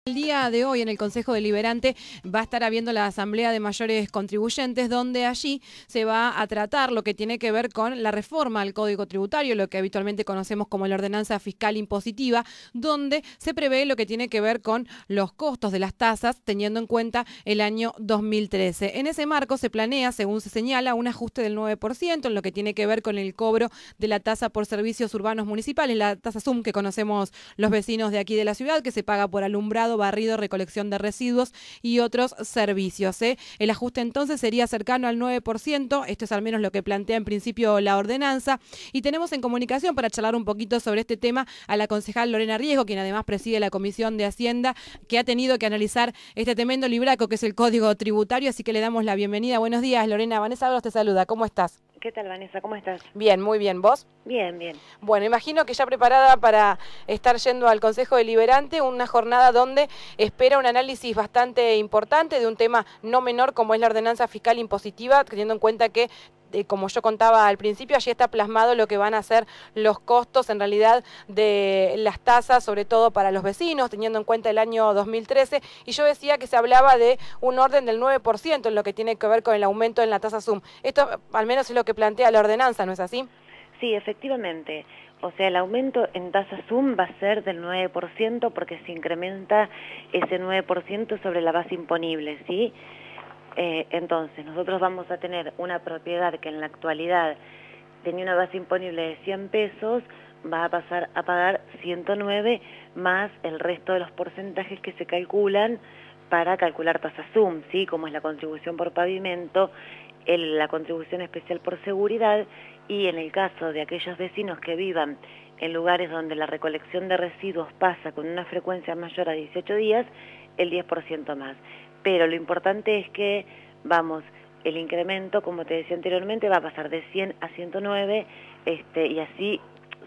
El día de hoy en el Consejo Deliberante va a estar habiendo la Asamblea de Mayores Contribuyentes, donde allí se va a tratar lo que tiene que ver con la reforma al Código Tributario, lo que habitualmente conocemos como la Ordenanza Fiscal Impositiva, donde se prevé lo que tiene que ver con los costos de las tasas, teniendo en cuenta el año 2013. En ese marco se planea, según se señala, un ajuste del 9% en lo que tiene que ver con el cobro de la tasa por servicios urbanos municipales, la tasa SUM que conocemos los vecinos de aquí de la ciudad, que se paga por alumbrado, barrido, recolección de residuos y otros servicios. El ajuste entonces sería cercano al 9%, esto es al menos lo que plantea en principio la ordenanza, y tenemos en comunicación para charlar un poquito sobre este tema a la concejal Lorena Riesgo, quien además preside la Comisión de Hacienda, que ha tenido que analizar este tremendo libraco que es el Código Tributario, así que le damos la bienvenida. Buenos días, Lorena. Vanessa Agros te saluda, ¿cómo estás? ¿Qué tal, Vanessa? ¿Cómo estás? Bien, muy bien. ¿Vos? Bien, bien. Bueno, imagino que ya preparada para estar yendo al Consejo Deliberante, una jornada donde espera un análisis bastante importante de un tema no menor como es la ordenanza fiscal impositiva, teniendo en cuenta que, como yo contaba al principio, allí está plasmado lo que van a ser los costos en realidad de las tasas, sobre todo para los vecinos, teniendo en cuenta el año 2013, y yo decía que se hablaba de un orden del 9% en lo que tiene que ver con el aumento en la tasa SUM. Esto al menos es lo que plantea la ordenanza, ¿no es así? Sí, efectivamente. O sea, el aumento en tasa SUM va a ser del 9% porque se incrementa ese 9% sobre la base imponible, ¿sí? Entonces, nosotros vamos a tener una propiedad que en la actualidad tenía una base imponible de 100 pesos, va a pasar a pagar 109 más el resto de los porcentajes que se calculan para calcular tasa SUM, ¿sí? Como es la contribución por pavimento, la contribución especial por seguridad, y en el caso de aquellos vecinos que vivan en lugares donde la recolección de residuos pasa con una frecuencia mayor a 18 días, el 10% más. Pero lo importante es que, el incremento, como te decía anteriormente, va a pasar de 100 a 109, y así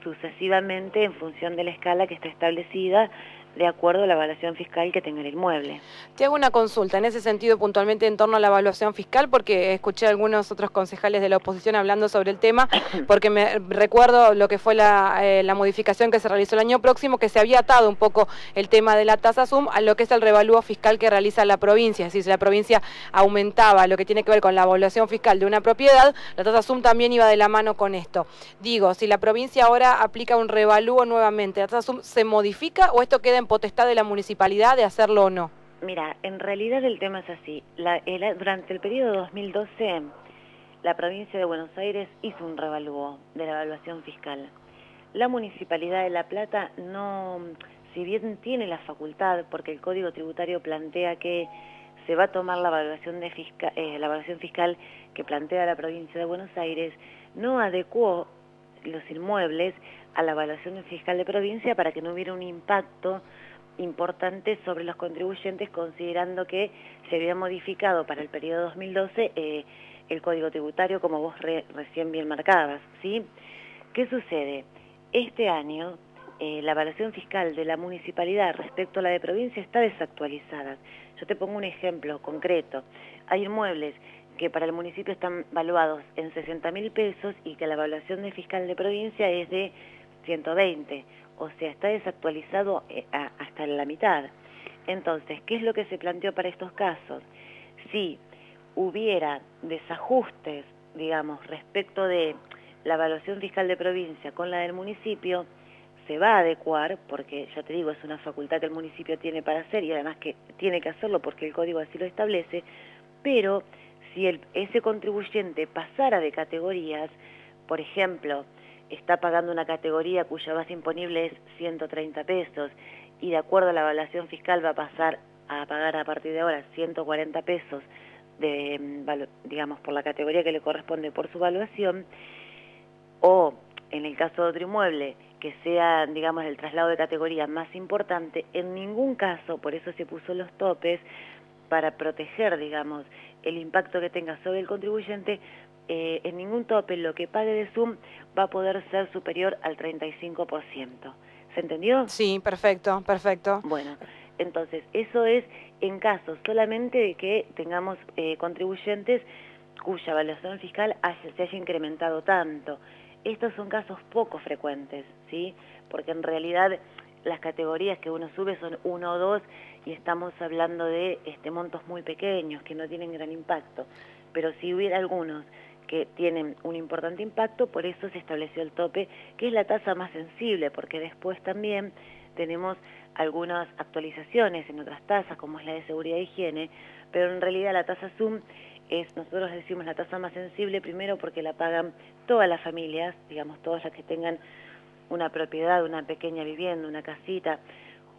sucesivamente en función de la escala que está establecida de acuerdo a la evaluación fiscal que tenga el inmueble. Te hago una consulta en ese sentido puntualmente en torno a la evaluación fiscal, porque escuché a algunos otros concejales de la oposición hablando sobre el tema, porque me recuerdo lo que fue la modificación que se realizó el año próximo, que se había atado un poco el tema de la tasa SUM a lo que es el revalúo fiscal que realiza la provincia. Es decir, si la provincia aumentaba lo que tiene que ver con la evaluación fiscal de una propiedad, la tasa SUM también iba de la mano con esto. Digo, si la provincia ahora aplica un revalúo nuevamente, ¿la tasa SUM se modifica o esto queda en potestad de la municipalidad de hacerlo o no? Mira, en realidad el tema es así. Durante el periodo 2012, la provincia de Buenos Aires hizo un revalúo de la evaluación fiscal. La Municipalidad de La Plata no, si bien tiene la facultad, porque el Código Tributario plantea que se va a tomar la evaluación fiscal que plantea la provincia de Buenos Aires, no adecuó los inmuebles a la evaluación fiscal de provincia para que no hubiera un impacto importante sobre los contribuyentes, considerando que se había modificado para el periodo 2012 el Código Tributario, como vos recién bien marcabas, ¿sí? ¿Qué sucede? Este año la evaluación fiscal de la municipalidad respecto a la de provincia está desactualizada. Yo te pongo un ejemplo concreto. Hay inmuebles que para el municipio están valuados en 60.000 pesos y que la evaluación de fiscal de provincia es de 120. O sea, está desactualizado hasta la mitad. Entonces, ¿qué es lo que se planteó para estos casos? Si hubiera desajustes, digamos, respecto de la evaluación fiscal de provincia con la del municipio, se va a adecuar, porque ya te digo, es una facultad que el municipio tiene para hacer y además que tiene que hacerlo porque el código así lo establece, pero si ese contribuyente pasara de categorías, por ejemplo, está pagando una categoría cuya base imponible es 130 pesos y de acuerdo a la evaluación fiscal va a pasar a pagar a partir de ahora 140 pesos, digamos, por la categoría que le corresponde por su evaluación, o en el caso de otro inmueble que sea, digamos, el traslado de categoría más importante, en ningún caso, por eso se puso los topes, para proteger, digamos, el impacto que tenga sobre el contribuyente, en ningún tope lo que pague de SUM va a poder ser superior al 35%. ¿Se entendió? Sí, perfecto, perfecto. Bueno, entonces, eso es en caso solamente de que tengamos contribuyentes cuya evaluación fiscal se haya incrementado tanto. Estos son casos poco frecuentes, ¿sí? Porque en realidad las categorías que uno sube son 1 o 2 y estamos hablando de montos muy pequeños que no tienen gran impacto, pero si hubiera algunos que tienen un importante impacto, por eso se estableció el tope, que es la tasa más sensible, porque después también tenemos algunas actualizaciones en otras tasas, como es la de seguridad e higiene, pero en realidad la tasa SUM nosotros decimos la tasa más sensible, primero porque la pagan todas las familias, digamos todas las que tengan una propiedad, una pequeña vivienda, una casita,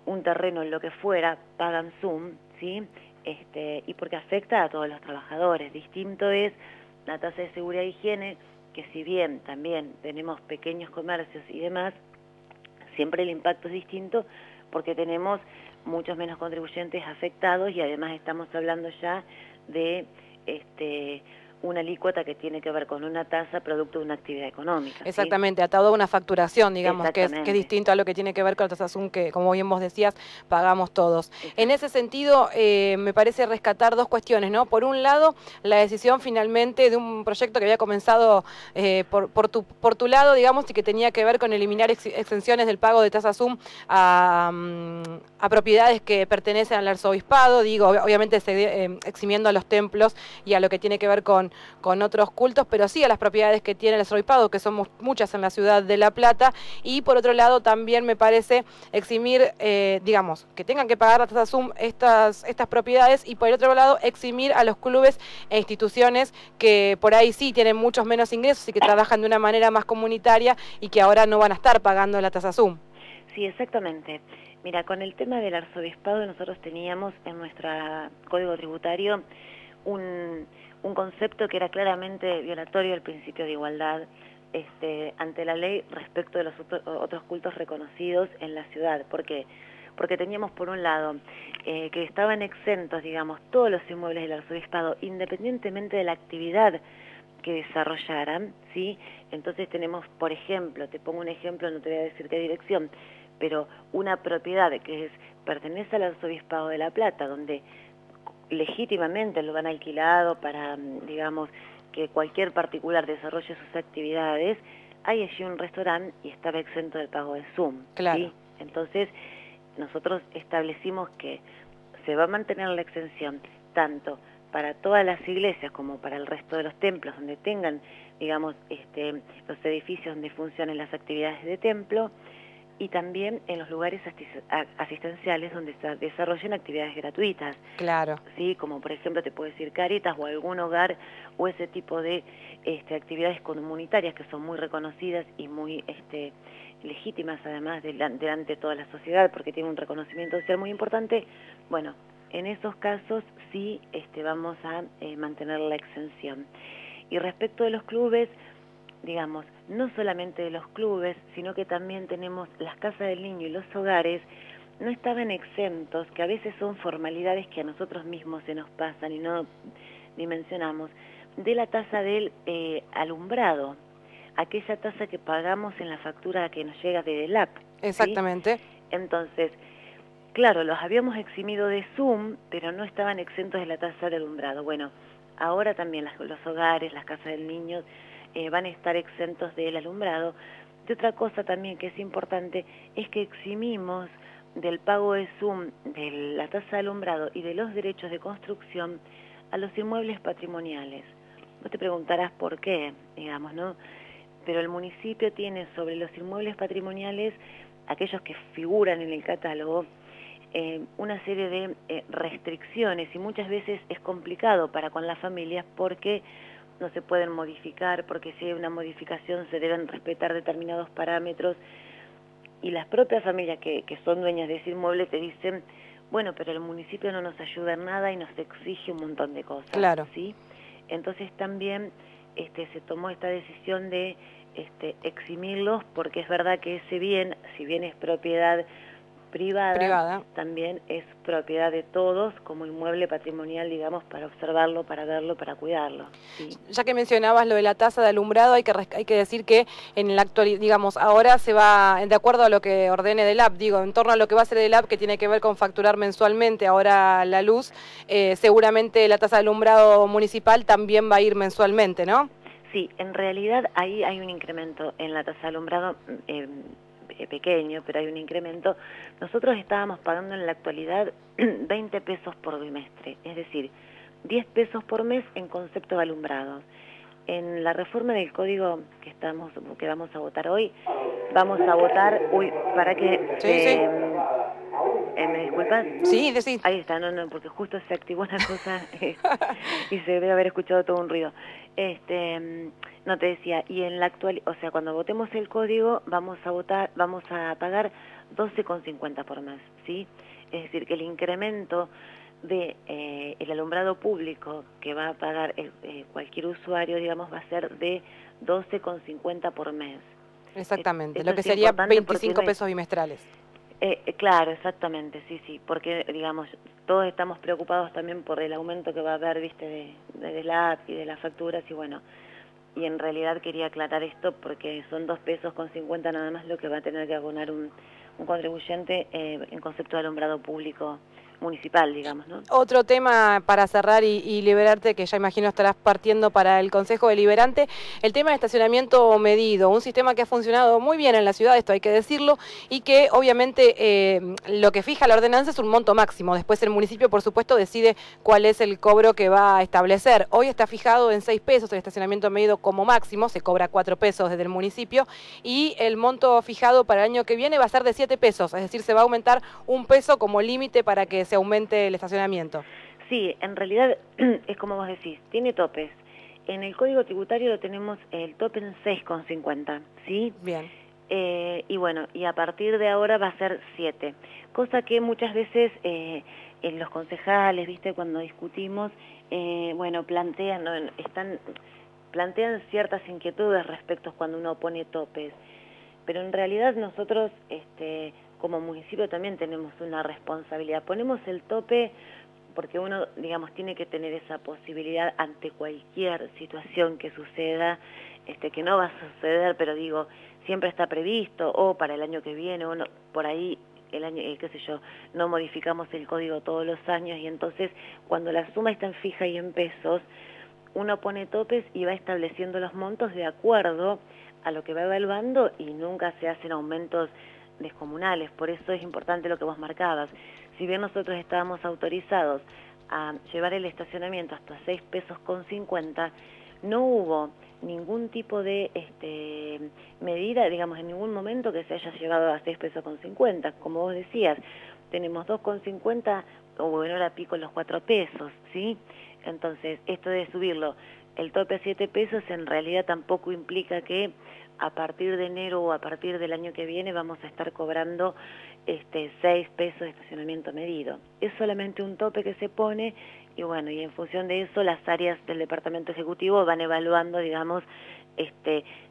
un terreno, lo que fuera, pagan SUM, ¿sí? Y porque afecta a todos los trabajadores. Distinto es la tasa de seguridad e higiene, que si bien también tenemos pequeños comercios y demás, siempre el impacto es distinto porque tenemos muchos menos contribuyentes afectados y además estamos hablando ya de una alícuota que tiene que ver con una tasa producto de una actividad económica. Exactamente, ¿sí? Atado a una facturación, digamos, que es distinto a lo que tiene que ver con la tasa SUM, que como bien vos decías, pagamos todos. En ese sentido, me parece rescatar dos cuestiones, ¿no? Por un lado, la decisión finalmente de un proyecto que había comenzado por tu lado, digamos, y que tenía que ver con eliminar exenciones del pago de tasa SUM a propiedades que pertenecen al arzobispado, digo, obviamente eximiendo a los templos y a lo que tiene que ver con otros cultos, pero sí a las propiedades que tiene el arzobispado, que somos muchas en la ciudad de La Plata, y por otro lado también me parece eximir, digamos, que tengan que pagar la tasa SUM estas propiedades, y por el otro lado eximir a los clubes e instituciones que por ahí sí tienen muchos menos ingresos y que trabajan de una manera más comunitaria y que ahora no van a estar pagando la tasa SUM. Sí, exactamente. Mira, con el tema del arzobispado nosotros teníamos en nuestro código tributario un concepto que era claramente violatorio del principio de igualdad ante la ley respecto de los otros cultos reconocidos en la ciudad. ¿Por qué? Porque teníamos por un lado que estaban exentos, digamos, todos los inmuebles del arzobispado, independientemente de la actividad que desarrollaran, ¿sí? Entonces tenemos, por ejemplo, te pongo un ejemplo, no te voy a decir qué dirección, pero una propiedad que pertenece al arzobispado de La Plata, donde legítimamente lo han alquilado para, digamos, que cualquier particular desarrolle sus actividades, hay allí un restaurante y estaba exento del pago de SUM. Claro. ¿Sí? Entonces, nosotros establecimos que se va a mantener la exención tanto para todas las iglesias como para el resto de los templos donde tengan, digamos, los edificios donde funcionen las actividades de templo, y también en los lugares asistenciales donde se desarrollen actividades gratuitas. Claro. Sí, como por ejemplo te puedo decir Cáritas o algún hogar o ese tipo de actividades comunitarias que son muy reconocidas y muy legítimas además delante de toda la sociedad porque tienen un reconocimiento social muy importante. Bueno, en esos casos sí vamos a mantener la exención. Y respecto de los clubes, digamos, no solamente de los clubes, sino que también tenemos las casas del niño y los hogares, no estaban exentos, que a veces son formalidades que a nosotros mismos se nos pasan y no dimensionamos, de la tasa del alumbrado, aquella tasa que pagamos en la factura que nos llega de DELAP. Exactamente. ¿Sí? Entonces, claro, los habíamos eximido de SUM, pero no estaban exentos de la tasa de alumbrado. Bueno, ahora también los hogares, las casas del niño, van a estar exentos del alumbrado. Y otra cosa también que es importante es que eximimos del pago de SUM, de la tasa de alumbrado y de los derechos de construcción a los inmuebles patrimoniales. Vos te preguntarás por qué, digamos, ¿no? Pero el municipio tiene sobre los inmuebles patrimoniales, aquellos que figuran en el catálogo, una serie de restricciones y muchas veces es complicado para con las familias porque no se pueden modificar, porque si hay una modificación se deben respetar determinados parámetros, y las propias familias que son dueñas de ese inmueble te dicen, bueno, pero el municipio no nos ayuda en nada y nos exige un montón de cosas. Claro. ¿Sí? Entonces también se tomó esta decisión de eximirlos, porque es verdad que ese bien, si bien es propiedad privada, también es propiedad de todos como inmueble patrimonial, digamos, para observarlo, para verlo, para cuidarlo. ¿Sí? Ya que mencionabas lo de la tasa de alumbrado, hay que decir que en la actualidad, digamos, ahora se va, de acuerdo a lo que ordene DELAP, digo, en torno a lo que va a hacer DELAP, que tiene que ver con facturar mensualmente ahora la luz, seguramente la tasa de alumbrado municipal también va a ir mensualmente, ¿no? Sí, en realidad ahí hay un incremento en la tasa de alumbrado pequeño, pero hay un incremento. Nosotros estábamos pagando en la actualidad 20 pesos por bimestre, es decir, 10 pesos por mes en concepto de alumbrados. En la reforma del código que vamos a votar hoy, vamos a votar, para que... Sí. ¿Me disculpan? Sí, sí. Ahí está, no, porque justo se activó una cosa y se debe haber escuchado todo un ruido. No, te decía, y en la actual, o sea, cuando votemos el código vamos a pagar 12,50 por mes, ¿sí? Es decir, que el incremento de el alumbrado público que va a pagar cualquier usuario, digamos, va a ser de 12,50 por mes. Exactamente, lo que sería 25 pesos bimestrales. Claro, exactamente, sí, porque, digamos, todos estamos preocupados también por el aumento que va a haber, viste, de la app y de las facturas, y bueno, y en realidad quería aclarar esto porque son 2 pesos con 50 nada más lo que va a tener que abonar un contribuyente en concepto de alumbrado público municipal, digamos, ¿no? Otro tema para cerrar y liberarte, que ya imagino estarás partiendo para el Consejo Deliberante, el tema de estacionamiento medido, un sistema que ha funcionado muy bien en la ciudad, esto hay que decirlo, y que obviamente lo que fija la ordenanza es un monto máximo. Después el municipio, por supuesto, decide cuál es el cobro que va a establecer. Hoy está fijado en 6 pesos el estacionamiento medido como máximo, se cobra 4 pesos desde el municipio, y el monto fijado para el año que viene va a ser de 7 pesos, es decir, se va a aumentar 1 peso como límite para que se aumente el estacionamiento. Sí, en realidad es como vos decís, tiene topes. En el Código Tributario lo tenemos el tope en 6,50, ¿sí? Bien. Y bueno, y a partir de ahora va a ser 7, cosa que muchas veces en los concejales, viste, cuando discutimos, bueno, plantean ciertas inquietudes respecto a cuando uno pone topes, pero en realidad nosotros, como municipio también tenemos una responsabilidad. Ponemos el tope porque uno, digamos, tiene que tener esa posibilidad ante cualquier situación que suceda, que no va a suceder, pero digo, siempre está previsto, o para el año que viene, o no, por ahí el año, qué sé yo, no modificamos el código todos los años, y entonces cuando la suma está en fija y en pesos, uno pone topes y va estableciendo los montos de acuerdo a lo que va evaluando y nunca se hacen aumentos descomunales. Por eso es importante lo que vos marcabas. Si bien nosotros estábamos autorizados a llevar el estacionamiento hasta 6 pesos con 50, no hubo ningún tipo de medida, digamos, en ningún momento que se haya llevado a 6 pesos con 50. Como vos decías, tenemos 2,50 o bueno, ahora pico los 4 pesos, ¿sí? Entonces, esto de subirlo, el tope a 7 pesos en realidad tampoco implica que a partir de enero o a partir del año que viene vamos a estar cobrando 6 pesos de estacionamiento medido. Es solamente un tope que se pone y bueno, y en función de eso las áreas del Departamento Ejecutivo van evaluando, digamos,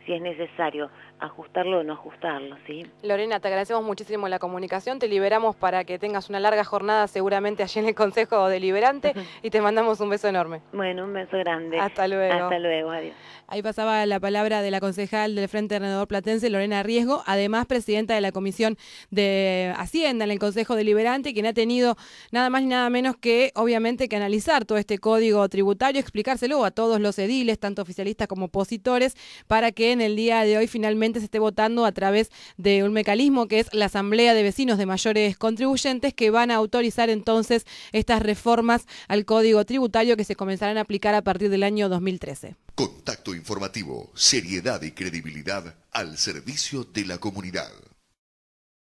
si es necesario ajustarlo o no ajustarlo, ¿sí? Lorena, te agradecemos muchísimo la comunicación, te liberamos para que tengas una larga jornada seguramente allí en el Consejo Deliberante y te mandamos un beso enorme. Bueno, un beso grande. Hasta luego. Hasta luego, adiós. Ahí pasaba la palabra de la concejal del Frente Renovador Platense, Lorena Riesgo, además presidenta de la Comisión de Hacienda en el Consejo Deliberante, quien ha tenido nada más ni nada menos que, obviamente, que analizar todo este código tributario, explicárselo a todos los ediles, tanto oficialistas como opositores, para que en el día de hoy finalmente se esté votando a través de un mecanismo que es la Asamblea de Vecinos de Mayores Contribuyentes, que van a autorizar entonces estas reformas al código tributario que se comenzarán a aplicar a partir del año 2013. Contacto informativo, seriedad y credibilidad al servicio de la comunidad.